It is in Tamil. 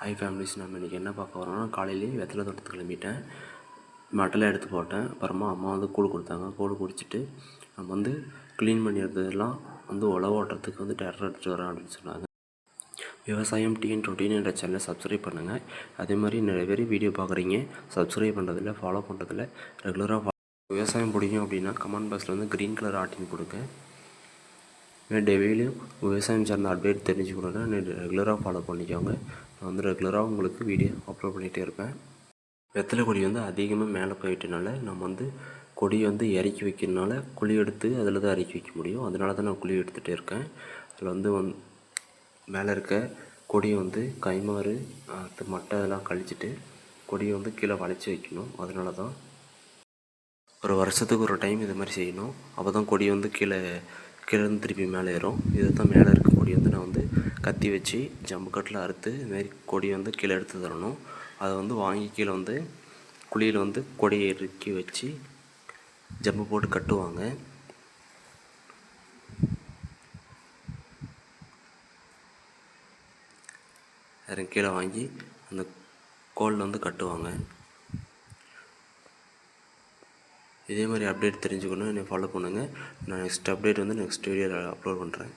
ஹை ஃபேமிலிஸ், நம்ம இன்றைக்கி என்ன பார்க்க வரோம்னா, காலையிலேயே வெத்தலை தோட்டத்துக்கு கிளம்பிட்டேன். மட்டெல்லாம் எடுத்து போட்டேன். அப்புறமா அம்மா கூழ் கொடுத்தாங்க. கூழ் குடிச்சிட்டு நம்ம க்ளீன் பண்ணி எடுத்ததெல்லாம் உழவு ஓட்டுறதுக்கு டிராக்டர் எடுத்துகிட்டு வரேன் அப்படின்னு சொன்னாங்க. விவசாயம் டிஎன் என்ற சேனலை சப்ஸ்கிரைப் பண்ணுங்கள். அதே மாதிரி நிறைய பேர் வீடியோ பார்க்குறீங்க, சப்ஸ்கிரைப் பண்ணுறதில்ல, ஃபாலோ பண்ணுறதில்ல. ரெகுலராக விவசாயம் பிடிக்கும் அப்படின்னா கமெண்ட் பாக்ஸில் க்ரீன் கலர் ஆட்டின்னு கொடுங்க. டெய்லியும் விவசாயம் சார்ந்த அப்டேட் தெரிஞ்சுக்கணுன்னா ரெகுலராக ஃபாலோ பண்ணிக்கோங்க. நான் ரெகுலராக உங்களுக்கு வீடியோ அப்லோட் பண்ணிகிட்டே இருப்பேன். வெத்தலை கொடி அதிகமாக மேலே போயிட்டனால நம்ம கொடியை இறக்கி வைக்கிறதுனால குழி எடுத்து அதில் தான் இறக்கி வைக்க முடியும். அதனால தான் நான் குழி எடுத்துகிட்டே இருக்கேன். அதில் மேலே இருக்க கொடியை கைமாறு மட்டை இதெல்லாம் கழிச்சிட்டு கொடியை கீழே வளைச்சி வைக்கணும். அதனால தான் ஒரு வருஷத்துக்கு ஒரு டைம் இது மாதிரி செய்யணும். அப்போ தான் கொடி கீழேருந்து திருப்பி மேலே ஏறும். இதை தான் மேலே இருக்க கொடி நான் கத்தி வச்சு ஜம்பு கட்டில் அறுத்து இதுமாரி கொடி கீழே எடுத்து தரணும். அதை வாங்கி கீழே குழியில் கொடியை இறுக்கி வச்சு ஜம்பு போட்டு கட்டுவாங்க. அதை கீழே வாங்கி அந்த கோலில் கட்டுவாங்க. இதே மாதிரி அப்டேட் தெரிஞ்சுக்கணும், என்னை ஃபாலோ பண்ணுங்கள். நான் நெக்ஸ்ட் அப்டேட் நெக்ஸ்ட் வீடியோவில் அப்லோட் பண்ணுறேன்.